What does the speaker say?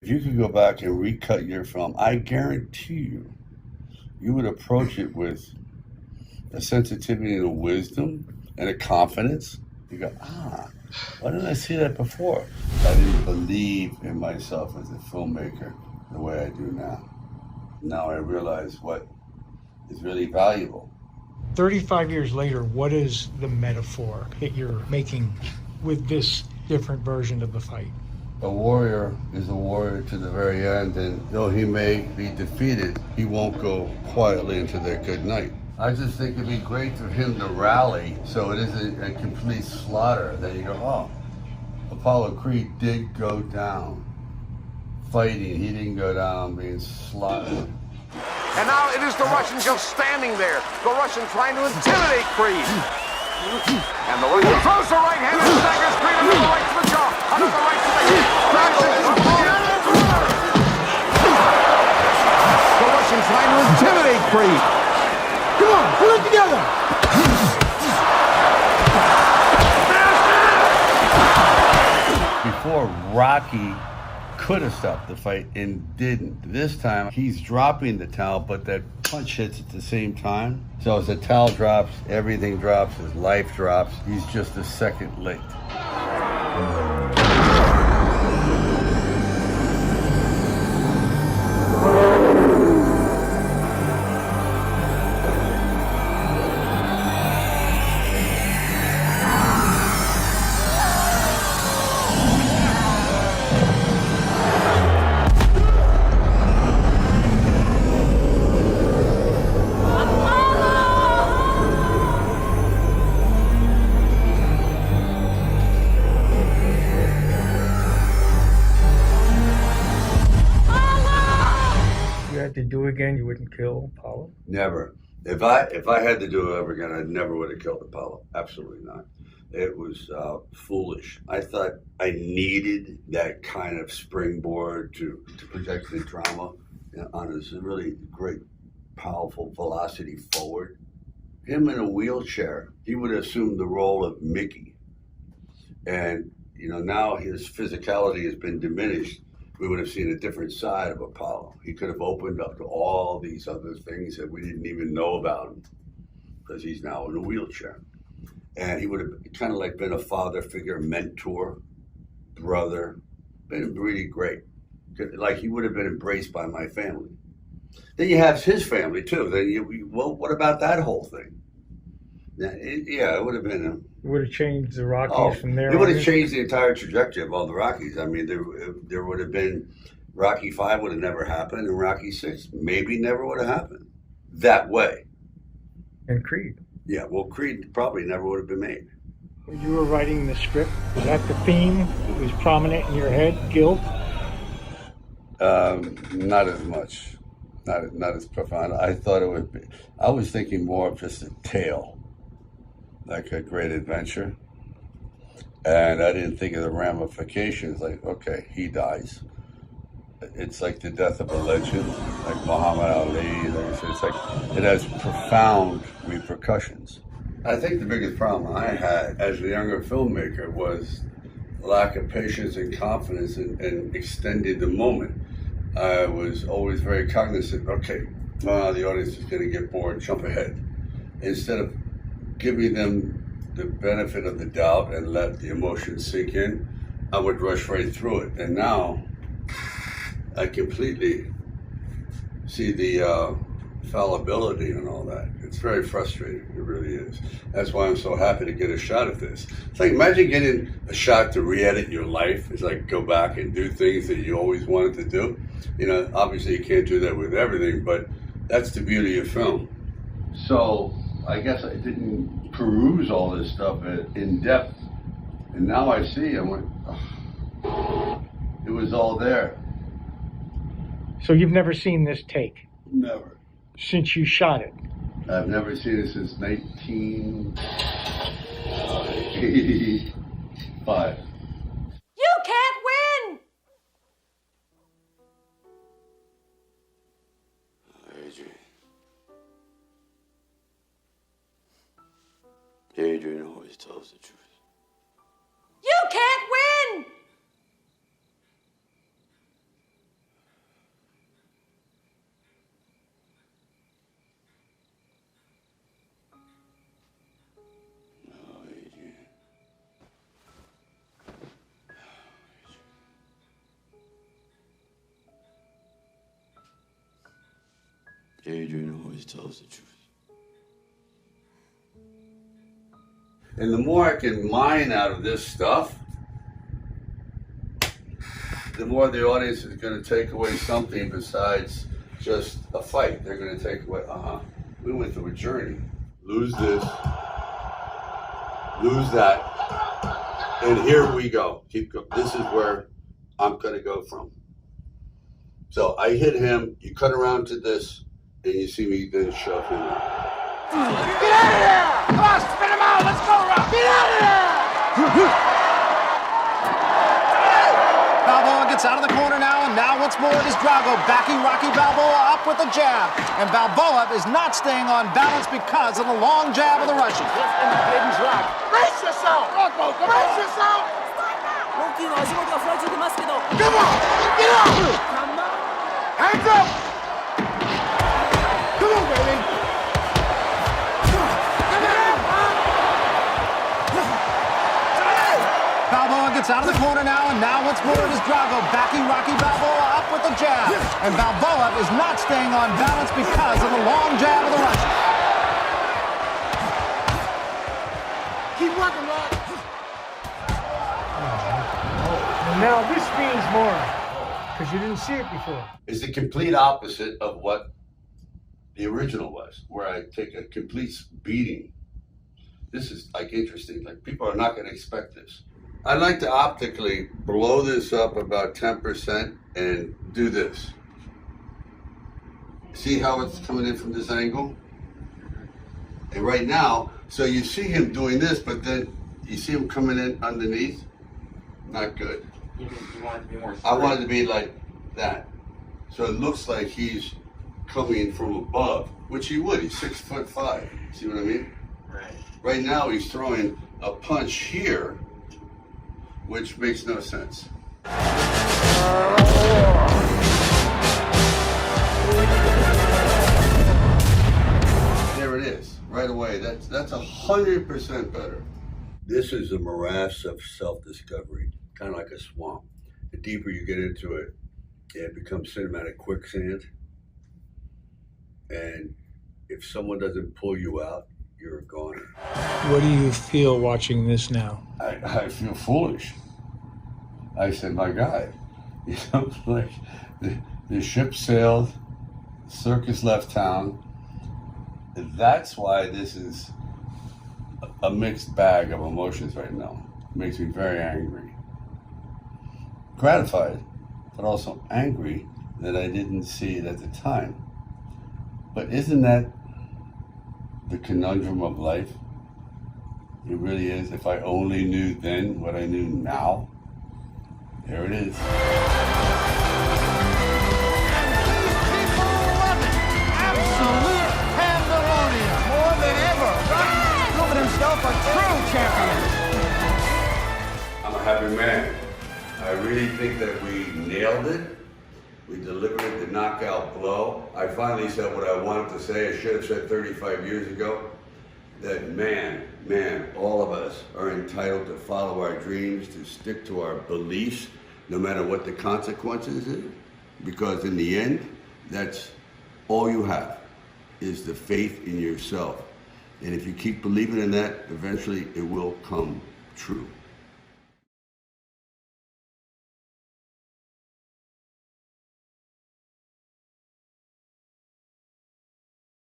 If you could go back and recut your film, I guarantee you would approach it with a sensitivity and a wisdom and a confidence. You go, why didn't I see that before? I didn't believe in myself as a filmmaker the way I do now. Now I realize what is really valuable. 35 years later, what is the metaphor that you're making with this different version of the fight? A warrior is a warrior to the very end, and though he may be defeated, he won't go quietly into their good night. I just think it'd be great for him to rally so it isn't a complete slaughter. Then you go, oh, Apollo Creed did go down fighting. He didn't go down being slaughtered. And now it is the Russian just standing there. The Russian trying to intimidate Creed. And the Russian throws the right hand and staggers Creed another right to the jaw. Another right to the head. The Russian trying to intimidate Creed. Come on, pull it together. Before Rocky could have stopped the fight and didn't. This time he's dropping the towel, but that punch hits at the same time. So as the towel drops, everything drops, his life drops. He's just a second late. To do again, you wouldn't kill Apollo? Never. If I had to do it ever again, I never would have killed Apollo. Absolutely not. It was foolish. I thought I needed that kind of springboard to project the drama on this really great, powerful velocity forward. Him in a wheelchair, he would have assumed the role of Mickey. And, now his physicality has been diminished. We would have seen a different side of Apollo. He could have opened up to all these other things that we didn't even know about him because he's now in a wheelchair. And he would have kind of like been a father figure, mentor, brother, been really great. Like he would have been embraced by my family. Then you have his family too. Then what about that whole thing? It would have been It would have changed the Rockies from there. It would have changed the entire trajectory of all the Rockies. I mean, there would have been Rocky 5 would have never happened, and Rocky 6 maybe never would have happened that way. And Creed. Yeah, well, Creed probably never would have been made. When you were writing the script, was that the theme that was prominent in your head? Guilt? Not as much, not as profound. I thought it would be. I was thinking more of just a tale. Like a great adventure. And I didn't think of the ramifications, like, okay, he dies. It's like the death of a legend, like Muhammad Ali. It's like, it has profound repercussions. I think the biggest problem I had as a younger filmmaker was lack of patience and confidence in extending the moment. I was always very cognizant, okay, the audience is going to get bored, jump ahead. Instead of giving them the benefit of the doubt and let the emotions sink in, I would rush right through it. And now I completely see the fallibility and all that. It's very frustrating, it really is. That's why I'm so happy to get a shot at this. It's like, imagine getting a shot to re-edit your life. It's like go back and do things that you always wanted to do. Obviously you can't do that with everything, but that's the beauty of film. So I guess I didn't peruse all this stuff in depth. And now I see, I went, it was all there. So you've never seen this take? Never. Since you shot it? I've never seen it since 1985. You can't win! Adrian always tells the truth. You can't win! Adrian always tells the truth. And the more I can mine out of this stuff, the more the audience is going to take away something besides just a fight. They're going to take away, we went through a journey. Lose this, lose that, and here we go. Keep going. This is where I'm going to go from. So I hit him, you cut around to this, and you see me then shove him out. Get out of there! Come on, spin him out! Let's go, Rock! Get out of there! Balboa gets out of the corner now, and now once more it is Drago backing Rocky Balboa up with a jab. And Balboa is not staying on balance because of the long jab of the Russian. Brace yourself! Rocco, brace yourself! Rocky の足元がふらついてますけど Come on! Get up! Hands up! Come on, baby! Balboa gets out of the corner now, and now once more it is Drago backing Rocky Balboa up with a jab. And Balboa is not staying on balance because of the long jab of the Russian. Keep working, Rock! Now this means more, because you didn't see it before. It's the complete opposite of what the original was, where I take a complete beating. This is like interesting, like people are not going to expect this. I'd like to optically blow this up about 10% and do this. See how it's coming in from this angle? And right now, so you see him doing this, but then you see him coming in underneath. Not good. You want it to be more I want it to be like that. So it looks like he's coming from above, which he would. He's 6'5". See what I mean? Right. Right now he's throwing a punch here, which makes no sense. There it is, right away. That's 100% better. This is a morass of self-discovery, kind of like a swamp. The deeper you get into it, it becomes cinematic quicksand. And if someone doesn't pull you out, you're a goner. What do you feel watching this now? I feel foolish. I said, my God, you know, like the ship sailed, circus left town. That's why this is a mixed bag of emotions right now. It makes me very angry. Gratified, but also angry that I didn't see it at the time. But isn't that the conundrum of life? It really is. If I only knew then what I knew now. There it is. People love it! Absolute pandemonium! More than ever, Rocky proving himself a true champion! I'm a happy man. I really think that we nailed it. We delivered the knockout blow. I finally said what I wanted to say. I should have said 35 years ago. That man, all of us are entitled to follow our dreams, to stick to our beliefs, no matter what the consequences is. Because in the end, that's all you have, is the faith in yourself. And if you keep believing in that, eventually it will come true.